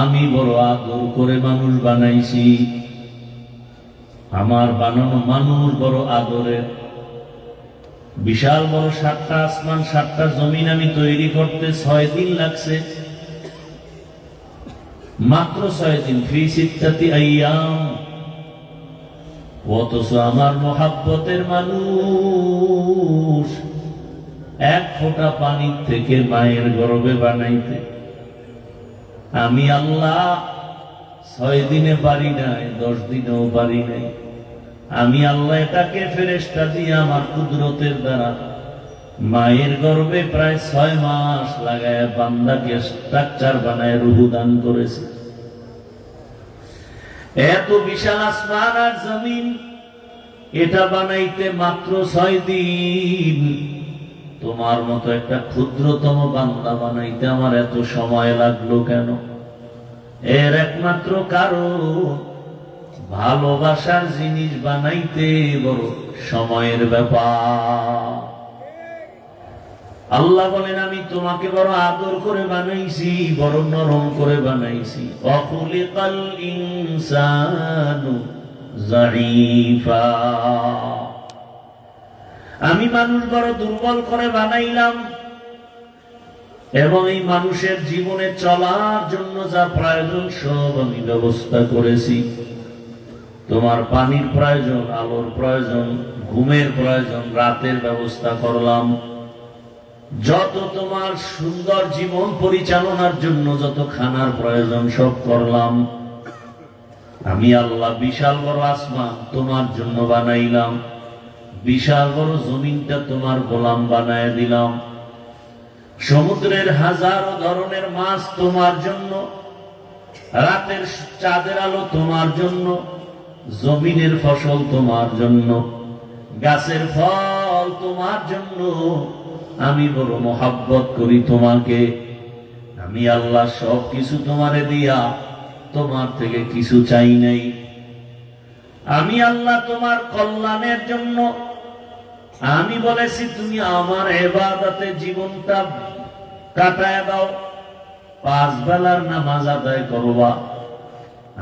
আমি বড় আদর করে মানুষ বানাইছি। আমার বানানো মানুষ বড় আদরের। বিশাল বড় 7টা আসমান 7টা জমিন আমি তৈরি করতে 6 দিন লাগছে, মাত্র 6 দিন। ফি সিত্তাতি আইয়াম। অথচ আমার মহাব্বতের মানুষ এক ফোঁটা পানির থেকে মায়ের গর্ভে বানাইতে আমি আল্লাহ 6 দিনে পারি নাই, 10 দিনেও পারি নাই। আমি আল্লাহ এটাকে ফেরেশতা দিয়ে আমার কুদরতের দ্বারা মায়ের গর্ভে প্রায় 6 মাস লাগায় বান্দাকে স্ট্রাকচার বানায় রূহ দান করেছে। এত বিশাল আসমান আর জমিন এটা বানাইতে মাত্র 6 দিন। তোমার মতো একটা ক্ষুদ্রতম বান্দা বানাইতে আমার এত সময় লাগলো কেন? এর একমাত্র কারণ ভালোবাসার জিনিস বানাইতে বড় সময়ের ব্যাপার। আল্লাহ বলেন আমি তোমাকে বড় আদর করে বানাইছি, বড় নরম করে বানাইছি। অখুলিকাল ইনসানু যায়ীফা। আমি মানুষ বড় দুর্বল করে বানাইলাম এবং এই মানুষের জীবনে চলার জন্য যা প্রয়োজন সব আমি ব্যবস্থা করেছি। তোমার পানির প্রয়োজন, আলোর প্রয়োজন, ঘুমের প্রয়োজন, রাতের ব্যবস্থা করলাম। যত তোমার সুন্দর জীবন পরিচালনার জন্য যত খানার প্রয়োজন সব করলাম। আমি আল্লাহ বিশাল বড় আসমান তোমার জন্য বানাইলাম, বিশাল বড় জমিনটা তোমার গোলাম বানায় দিলাম। সমুদ্রের হাজারো ধরনের মাছ তোমার জন্য, রাতের চাঁদের আলো তোমার জন্য, জমিনের ফসল তোমার জন্য, গাছের ফল তোমার জন্য। আমি বড় মহাব্বত করি তোমাকে। আমি আল্লাহ সব কিছু তোমারে দিয়া তোমার থেকে কিছু চাই নাই। আমি আল্লাহ তোমার কল্যাণের জন্য আমি বলেছি তুমি আমার ইবাদতে জীবনটা কাটায় দাও, 5 বেলার নামাজ আদায় করবা।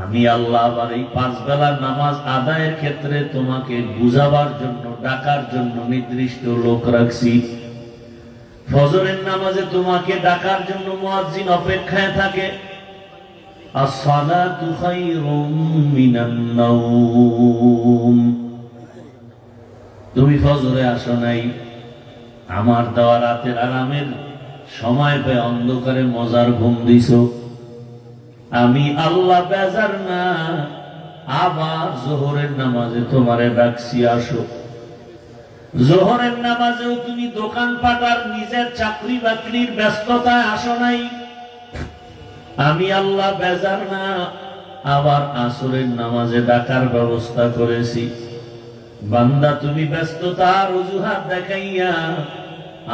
আমি আল্লাহ আবার এই 5 বেলার নামাজ আদায়ের ক্ষেত্রে তোমাকে বুঝাবার জন্য, ডাকার জন্য নির্দিষ্ট লোক রাখছি। ফজরের নামাজে তোমাকে ডাকার জন্য মুয়াজ্জিন অপেক্ষায় থাকে। as-salatu khayrun minan nawm। তুমি ফজরে আসো নাই, আমার দেওয়া রাতের আরামের সময় পেয়ে অন্ধকারে মজার ঘুম দিছো। আমি আল্লাহ বেজার না, আবার জোহরের নামাজে তোমারে ডাকছি আসো। জোহরের নামাজেও তুমি দোকান পাটার নিজের চাকরি বাকরির ব্যস্ততায় আসো নাই। আমি আল্লাহ বেজার না, আবার আসরের নামাজে ডাকার ব্যবস্থা করেছি। বান্দা তুমি ব্যস্ততার অজুহাত দেখাইয়া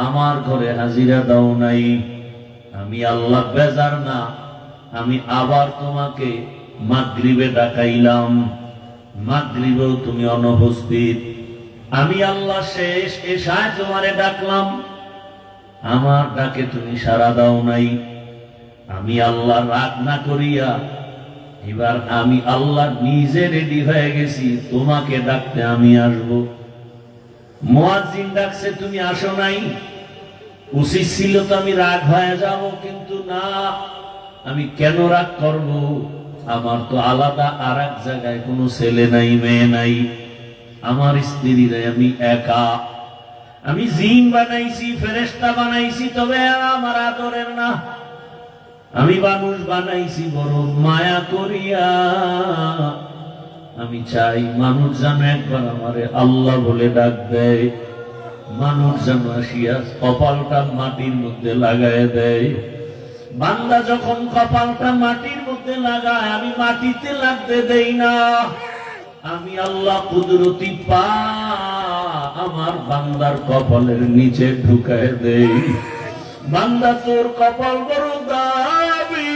আমার ঘরে হাজিরা দাও নাই। আমি আল্লাহ বেজার না, আমি আবার তোমাকে মাগরিবে ডাকাইলাম, মাগরিবেও তুমি অনুপস্থিত। আমি আল্লাহ শেষ এশায় তোমারে ডাকলাম, আমার ডাকে তুমি সাড়া দাও নাই। আমি আল্লাহ রাগ না করিয়া এবার আমি আল্লাহ নিজে রেডি হয়ে গেছি তোমাকে ডাকতে আমি আসব। মুয়াজ্জিন ডাকছে তুমি আসো নাই, উচিত ছিল তো আমি রাগ হয়ে যাব, কিন্তু না, আমি কেন রাগ করব? আমার তো আলাদা আর এক জায়গায় কোনো ছেলে নাই, মেয়ে নাই, আমার স্ত্রী নাই, আমি একা। আমি জিন বানাইছি, ফেরেশতা বানাইছি, তবে আমার আদরের না। আমি মানুষ বানাইছি বড় মায়া করিয়া। আমি চাই মানুষ যেন একবার আমারে আল্লাহ বলে ডাক দেয়, মানুষ যেন আসিয়া কপালটা মাটির মধ্যে লাগায় দেয়। বান্দা যখন কপালটা মাটির মধ্যে লাগায়, আমি মাটিতে লাগতে দেই না। আমি আল্লাহ কুদরতি পা আমার বান্দার কপালের নিচে ঢুকায় দেই। বান্দা তোর কপাল বড় দাবি,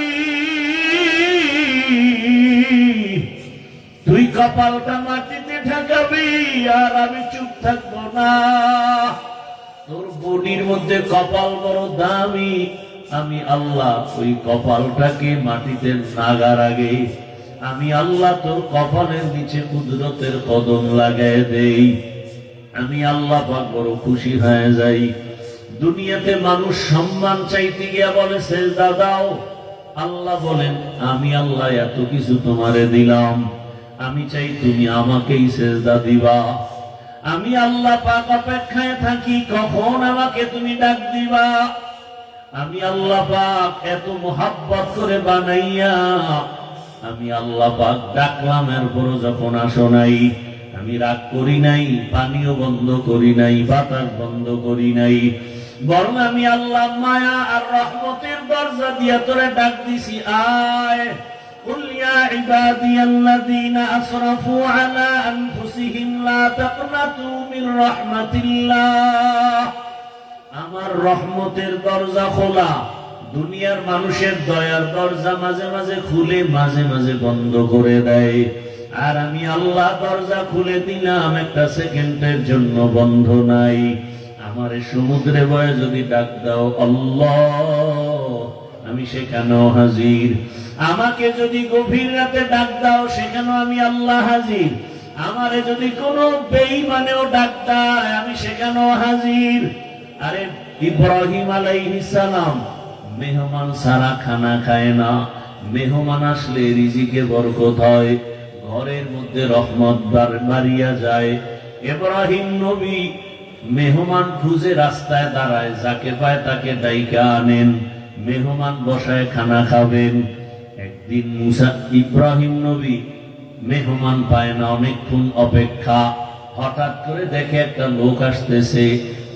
তুই কপালটা মাটিতে ঠেকাবি আর আমি চুপ থাকবো না। তোর বডির মধ্যে কপাল বড় দামি, আমি আল্লাহ ওই কপালটাকে মাটিতে নাগার আগে আমি আল্লাহ তোর কপালের নিচে কুদরতের কদম লাগাই দেই। আমি আল্লাহ পাক বড় খুশি হয়ে যাই। দুনিয়াতে মানুষ সম্মান চাইতে গিয়া বলে সেজদা দাও, আল্লাহ বলেন আমি আল্লাহ এত কিছু তোমারে দিলাম, আমি চাই তুমি আমাকেই সেজদা দিবা। আমি আল্লাহ পাক অপেক্ষায় থাকি কখন আমাকে তুমি ডাক দিবা। আমি আল্লাহ পাক এত মোহাব্বত করে বানাইয়া আমি আল্লাহ পাক ডাকলাম, এরপর যখন আসো নাই আমি রাগ করি নাই, পানিও বন্ধ করি নাই, বাতাস বন্ধ করি নাই, বরং আমি আল্লাহ মায়া আর রহমতের দরজা দিয়া তোরে ডাক দিছি, আয় কুল ইয়া ইবাদিয়াল্লাযীনা আসরাফু আলা আনফুসিহিম লা তাকনাতু মির রাহমাতিল্লাহ। আমার রহমতের দরজা খোলা। দুনিয়ার মানুষের দয়ার দরজা মাঝে মাঝে খুলে মাঝে মাঝে বন্ধ করে দেয়, আর আমি আল্লাহ দরজা খুলে দিলাম, একটা সেকেন্ডের জন্য বন্ধ নাই। আমারে সমুদ্রে বয়ে যদি ডাক দাও আল্লাহ, আমি সেখানেও হাজির। আমাকে যদি গভীর রাতে ডাক দাও সেখানেও আমি আল্লাহ হাজির। আমারে যদি কোনো বেঈমানেও ডাক দেয় আমি সেখানেও হাজির। আরে ইব্রাহিম আলাইহিস সালাম মেহমান সারা খানা খায় না, মেহমান আসলে রিজিকে বরকত হয়, ঘরের মধ্যে রহমত বাড়িয়া যায়। ইব্রাহিম নবী মেহমান খুঁজে রাস্তায় দাঁড়ায়, যাকে পায় তাকে ডাইকা আনেন, মেহমান বসায় খানা খাবেন। একদিন মুসা ইব্রাহিম নবী মেহমান পায় না, অনেকক্ষণ অপেক্ষা, হঠাৎ করে দেখে একটা লোক আসতেছে।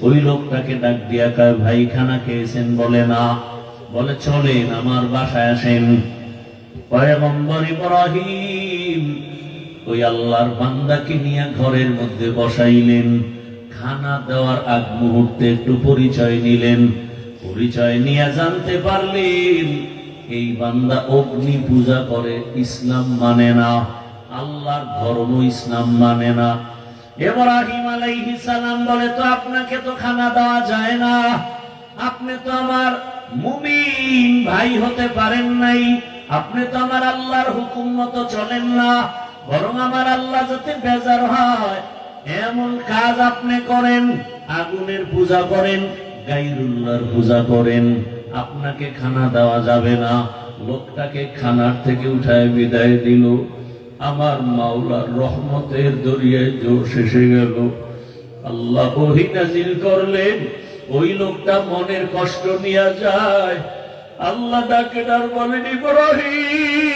ওই লোকটাকে ডাক দিয়া কয়, ভাই খানা খেয়েছেন? বলে না। বলে চলেন আমার বাসায় আসেন। পয়গম্বর ইব্রাহিম ওই আল্লাহর বান্দাকে নিয়ে ঘরের মধ্যে বসাইলেন। খানা দেওয়ার আগ মুহূর্তে একটু পরিচয় নিলেন। পরিচয় নিয়ে জানতে পারলেন এই বান্দা অগ্নি পূজা করে, ইসলাম মানে না, আল্লাহর ধর্ম ইসলাম মানে না। ইব্রাহিম আলাইহিস সালাম বলে, তো আপনাকে তো খানা দেওয়া যায় না, আপনি তো আমার মুমিন ভাই হতে পারেন নাই, আপনি তো আমার আল্লাহর হুকুম মতো চলেন না, বরং আমার আল্লাহ যাতে বেজার হয় এমন কাজ আপনি করেন, আগুনের পূজা করেন, গায়রুল্লাহর পূজা করেন, আপনাকে খানা দেওয়া যাবে না। লোকটাকে খানার থেকে উঠায় বিদায় দিল। আমার মাওলার রহমতের দরিয়ায় জোশ এসে গেল। আল্লাহ ওহী নাজিল করলেন, ওই লোকটা মনের কষ্ট নিয়ে যায়। আল্লাহ ডাকে ডার বলেন, ইব্রাহিম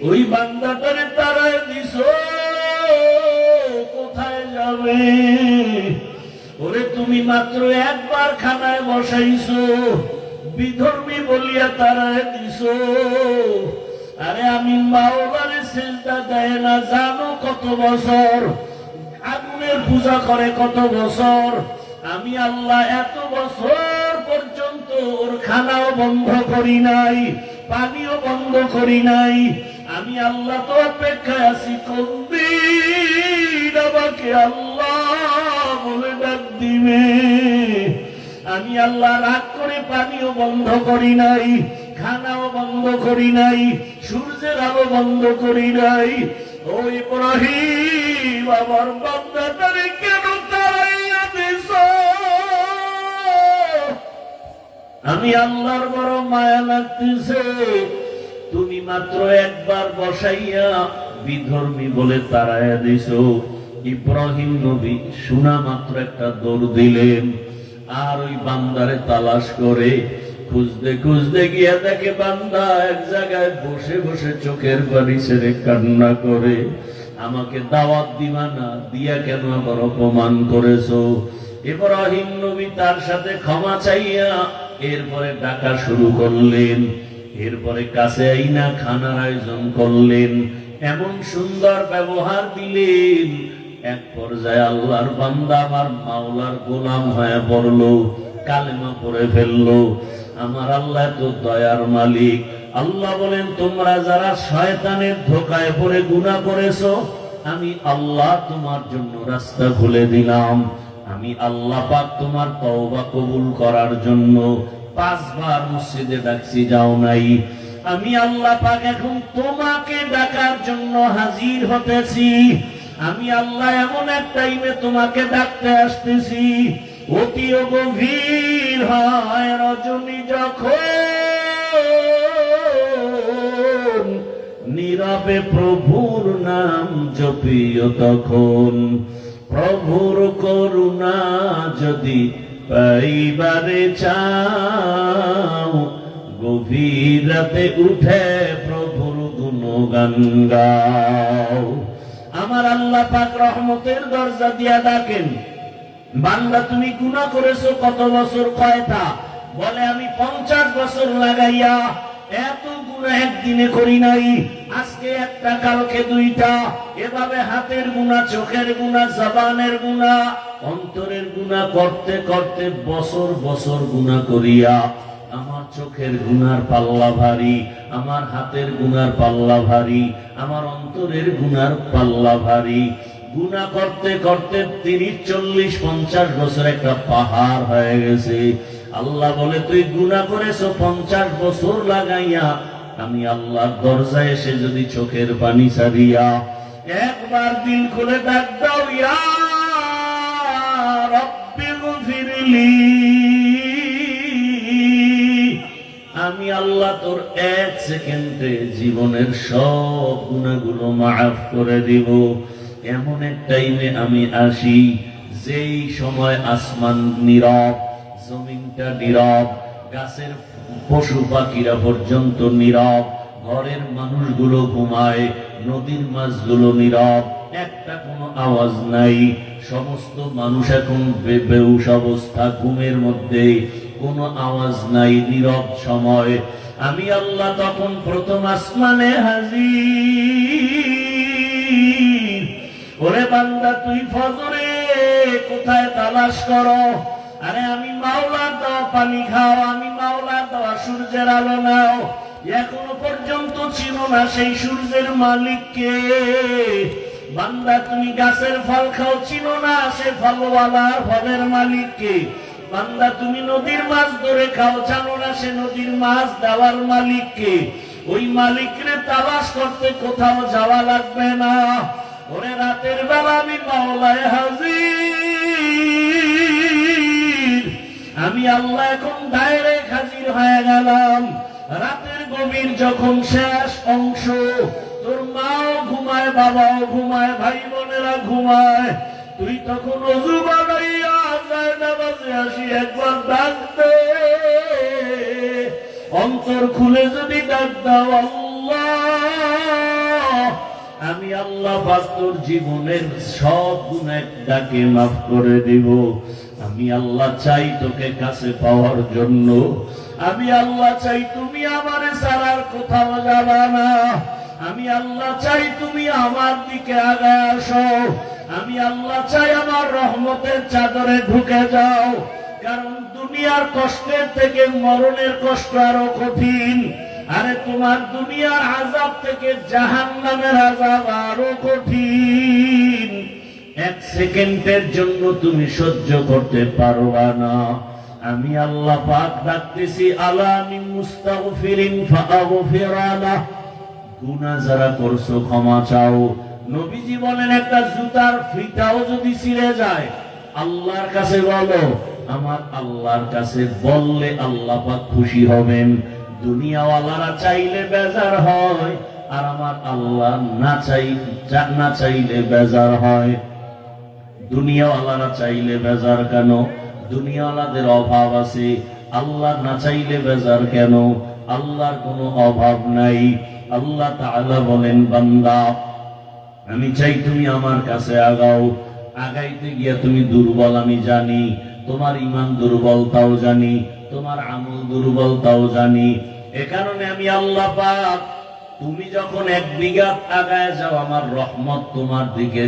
ওই বান্দাটারে তাড়ায় দিছো, কোথায় যাবে? ওরে তুমি মাত্র একবার খানায় বসাইছো, বিধর্মী বলিয়া তাড়ায় দিছো। আরে আমি মাওলারে সেজদা দেয় না জানো কত বছর, আগুনের পূজা করে কত বছর, আমি আল্লাহ এত বছর পর্যন্ত ওর খানাও বন্ধ করি নাই, পানিও বন্ধ করি নাই। আমি আল্লাহ তো অপেক্ষায় আছি কোনদিন আমাকে আল্লাহ বলে ডাক দিবে। আমি আল্লাহ রাগ করে পানিও বন্ধ করি নাই, খানাও বন্ধ করি নাই, সূর্যের আলো বন্ধ করি নাই। ও ইব্রাহিম আমার বান্দাটারে কেন তাড়াইয়া দিছো? আমি আল্লাহর বড় মায়া লাগতেছে, তুমি মাত্র একবার বসাইয়া বিধর্মী বলে তাড়াইয়া দিছো। ইব্রাহিম নবী শোনা মাত্র একটা দৌড় দিলেন, আর ওই বান্দারে তালাশ করে খুঁজতে খুঁজতে গিয়া দেখে বান্দা এক জায়গায় বসে বসে চোখের পানি ছেড়ে কান্না করে, আমাকে দাওয়াত দিবা না, দিয়া কেন আবার অপমান করেছো? ইব্রাহিম নবী তার সাথে ক্ষমা চাইয়া এরপরে ডাকা শুরু করলেন। এরপরে কাছে আইনা খানার আয়োজন করলেন, এমন সুন্দর ব্যবহার দিলেন। এক পর্যায়ে আল্লাহর বান্দা আমার মাওলার গোলাম হয়ে পড়লো, কালেমা পড়ে ফেললো। আমার আল্লাহ তো দয়ার মালিক। আল্লাহ বলেন, তোমরা যারা শয়তানের ধোকায় পড়ে গুনাহ করেছো, আমি আল্লাহ তোমার জন্য রাস্তা খুলে দিলাম। আমি আল্লাহ পাক তোমার তওবা কবুল করার জন্য 5 বার মসজিদে ডাকছি, যাও নাই। আমি আল্লাহ পাক এখন তোমাকে ডাকার জন্য হাজির হতেছি। আমি আল্লাহ এমন এক টাইমে তোমাকে ডাকতে আসতেছি, অতি গভীর হয় রজনী যখন, নীরবে প্রভুর নাম জপিও তখন। প্রভুর করুণা যদি পাইবারে চাও, গভীর রাতে উঠে প্রভুর গুণগান গাও। আমার আল্লাহ পাক রহমতের দরজা দিয়া ডাকেন, বান্দা তুমি গুনাহ করেছো কত বছর? কয়টা? বলে আমি 50 বছর লাগাইয়া এত গুনাহ একদিনে করি নাই। আজকে একটা, কালকে 2টা, এভাবে হাতের গুনাহ, চোখের গুনাহ, জবানের গুনাহ, অন্তরের গুনাহ করতে করতে বছর বছর গুনাহ করিয়া আমার চোখের গুনার পাল্লা ভারী, আমার হাতের গুনার পাল্লা ভারী, আমার অন্তরের গুনার পাল্লা ভারী। গুনাহ করতে করতে 30, 40, 50 বছর একটা পাহাড় হয়ে গেছে। আল্লাহ বলে তুই গুনাহ করেছো 50 বছর লাগাইয়া, আমি আল্লাহর দরজায় এসে যদি চোখের পানি ছাড়িয়া একবার দিল খুলে ডাক দাও, ইয়া রাব্বি গফিরলি, আমি আল্লাহ তোর 1 সেকেন্ডে জীবনের সব গুনাহগুলো মাফ করে দিব। এমন এক টাইমে আমি আসি যেই সময় আসমান নীরব, জমিনটা নীরব, গাছের পশু পাখিরা পর্যন্ত নীরব, ঘরের মানুষগুলো ঘুমায়, নদীর মাছগুলো নীরব, একটা কোনো আওয়াজ নাই। সমস্ত মানুষ এখন বেহুশ অবস্থা, ঘুমের মধ্যে, কোনো আওয়াজ নাই, নীরব সময়। আমি আল্লাহ তখন প্রথম আসমানে হাজির। ওরে বান্দা তুই ফজরে কোথায় তালাশ করো? আরে আমি মাওলার দেওয়া পানি খাও, আমি মাওলার দেওয়া সূর্যের আলো নাও। এখনো পর্যন্ত ছিল না সেই সূর্যের মালিককে। বান্দা তুমি গাছের ফল খাও, ছিল না সে ফলওয়ালা ফলের মালিককে। বান্দা তুমি নদীর মাছ ধরে খাও, জানো না সে নদীর মাছ দেওয়ার মালিককে। ওই মালিকরে তালাশ করতে কোথাও যাওয়া লাগবে না। ওরে রাতের বেলা আমি মাওলায় হাজির, আমি আল্লাহ এখন ডাইরেক্ট হাজির হয়ে গেলাম। রাতের গভীর যখন শেষ অংশ, তোর মাও ঘুমায়, বাবাও ঘুমায়, ভাই বোনেরা ঘুমায়, তুই তখন ওযু বানাইয়া যায় নামাজে আসি একবার ডাক দে। অন্তর খুলে যদি ডাক দাও, আল্লাহ, আমি আল্লাহ পাক তোর জীবনের সব গুনাহ ডাকে মাফ করে দিব। আমি আল্লাহ চাই তোকে কাছে পাওয়ার জন্য। আমি আল্লাহ চাই তুমি আমারে ছাড়ার কোথাও যাবা না। আমি আল্লাহ চাই তুমি আমার দিকে আগায় আসো। আমি আল্লাহ চাই আমার রহমতের চাদরে ঢুকে যাও। কারণ দুনিয়ার কষ্টের থেকে মরণের কষ্ট আরো কঠিন। আরে তোমার দুনিয়ার আযাব থেকে জাহান্নামের আযাব আরো কঠিন। 1 সেকেন্ডের জন্য তুমি সহ্য করতে পারবা না। আমি আল্লাহ পাক ডাকতেছি, আলা মিন মুস্তাগফিরিন ফাগফিরা লাহ, গুনাহ যারা করছো ক্ষমা চাও। নবীজি বলেন একটা জুতার ফিতাও যদি ছিঁড়ে যায় আল্লাহর কাছে বলো, আমার আল্লাহর কাছে বললে আল্লাহ পাক খুশি হবেন। দুনিয়াওয়ালারা চাইলে বেজার হয়, আর আমার আল্লাহ না চাইলে বেজার হয়। দুনিয়াওয়ালারা চাইলে বেজার কেন? দুনিয়াওয়ালাদের অভাব আছে, আল্লাহ না চাইলে বেজার কেন? আল্লাহর কোনো অভাব নাই। আল্লাহ তাআলা বলেন, বান্দা আমি চাই তুমি আমার কাছে আগাও। আগাইতে গিয়া তুমি দুর্বল আমি জানি, তোমার ঈমান দুর্বল তাও জানি, তোমার আমল দুর্বল তাও জানি। এ কারণে আমি আল্লাহ পাক, তুমি যখন 1 বিঘা আগায় যাও আমার রহমত তোমার দিকে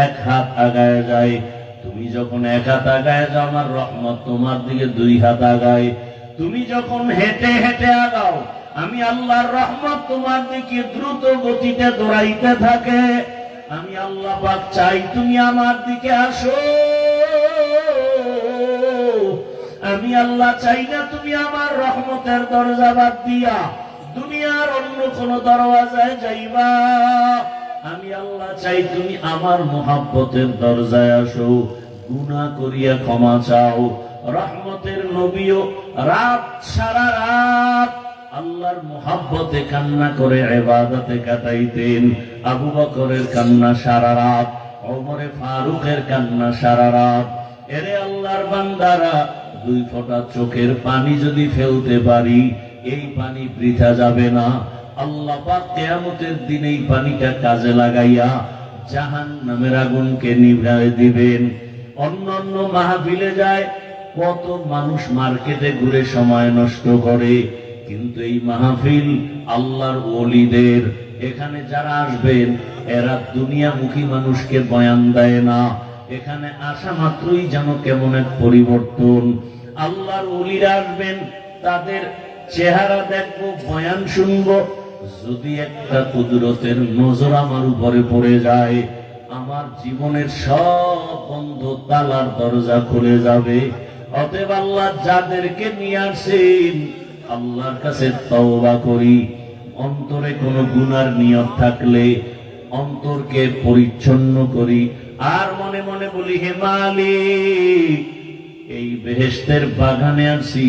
1 হাত আগায় যায়। তুমি যখন 1 হাত আগায় যাও আমার রহমত তোমার দিকে 2 হাত আগায়। তুমি যখন হেঁটে হেঁটে আগাও আমি আল্লাহর রহমত তোমার দিকে দ্রুত গতিতে দৌড়াইতে থাকে। আমি আল্লাহ পাক চাই তুমি আমার দিকে আসো। আমি আল্লাহ চাই না তুমি আমার রহমতের দরজা বাদ দিয়া দুনিয়ার অন্য কোন দরওয়াজায় যাইবা। আমি আল্লাহ চাই তুমি আমার মোহাব্বতের দরজায় আসো, গুনাহ করিয়া ক্ষমা চাও। রহমতের নবীও রাত সারা রাত আল্লাহর মোহাব্বতে কান্না করে ইবাদতে কাটাইতেন। আবু বকরের কান্না সারা রাত, ওমরে ফারুকের কান্না সারা রাত। এরে আল্লাহর বান্দারা, দুই ফোঁটা চোখের পানি যদি ফেলতে পারি, এই পানি বৃথা যাবে না। আল্লাহ পাক কিয়ামতের দিন এই পানিটা কাজে লাগাইয়া জাহান্নামের আগুনকে নিভাইয়া দিবেন। অন্যান্য মাহফিলে যায়, কত মানুষ মার্কেটে ঘুরে সময় নষ্ট করে, কিন্তু এই মাহফিল আল্লাহর ওলিদের। এখানে যারা আসবেন এরা দুনিয়ামুখী মানুষকে বয়ান দেয় না, এখানে আসা মাত্রই যেন কেমন এক পরিবর্তন। আল্লাহর ওলিরা আসবেন, তাদের চেহারা দেখবো, বয়ান শুনবো, যদি একটা কুদরতের নজর আমার উপরে পড়ে যায়, আমার জীবনের সব বন্ধ তালার দরজা খুলে যাবে। অতএব আল্লাহ যাদেরকে নিয়ে আসেন, আল্লাহর কাছে তওবা করি। অন্তরে কোনো গুনার নিয়ত থাকলে অন্তরকে পরিচ্ছন্ন করি, আর মনে মনে বলি, হে মালিক, এই বেহেশতের বাগানে আসি,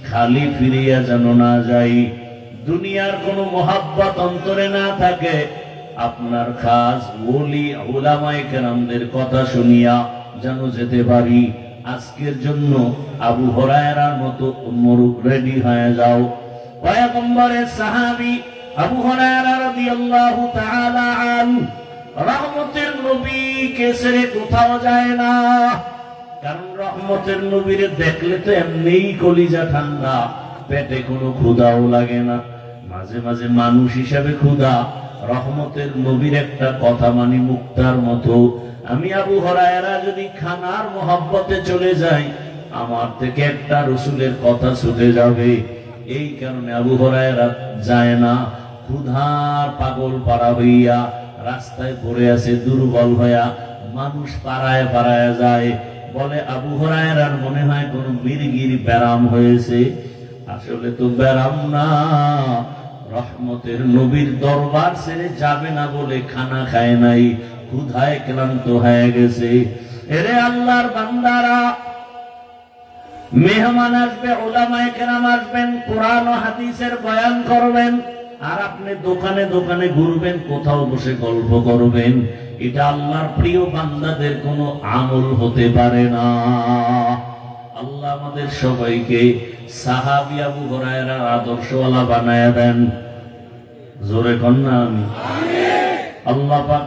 খালি ফিরিয়া যেন না যাই। দুনিয়ার কোনো মোহাব্বত অন্তরে না থাকে, আপনার খাস ওলি উলামায়ে কেরামদের কথা শুনিয়া যেন যেতে পারি। আজকের জন্য আবু হুরায়রার মতো মরুক রেডি হয়ে যাও। পয়গম্বরের সাহাবী আবু হুরায়রা রাদিয়াল্লাহু তাআলা আনহু রহমতের নবীকে ছেড়ে কোথাও যায় না, কারণ রহমতের নবীরে দেখলে তো এমনিই কলিজা ঠান্ডা, পেটে কোনো ক্ষুধাও লাগে না। মাঝে মাঝে মানুষ হিসাবে ক্ষুধা, রহমতের নবীর একটা কথা মানি মুক্তার মতো। আমি আবু হুরায়রা যদি খানার মোহাব্বতে চলে যাই, আমার থেকে একটা রসুলের কথা ছুটে যাবে। এই কারণে আবু হুরায়রা যায় না। ক্ষুধার পাগল পাড়া হইয়া রাস্তায় পড়ে আছে দুর্বল হইয়া, মানুষ পাড়ায় পাড়ায় যায়, বলে আবু হুরায়রার মনে হয় কোন মির্গির ব্যারাম হয়েছে। আসলে তো ব্যারাম না, রহমতের নবীর দরবার ছেড়ে যাবে না বলে খানা খায় নাই, ক্ষুধায় ক্লান্ত হয়ে গেছে। এরে আল্লাহর বান্দারা, মেহমান আসবে, উলামায়ে কেরাম আসবেন, কোরআন ও হাদিসের বয়ান করবেন, আর আপনি দোকানে দোকানে ঘুরবেন, কোথাও বসে গল্প করবেন। এটা আল্লাহর প্রিয় বান্দাদের কোনো আমল হতে পারে না। আল্লাহ আমাদের সবাইকে সাহাবী আবু হুরায়রার আদর্শওয়ালা বানায়া দেন। জোরে কন্যা আমিন। আল্লাহ পাক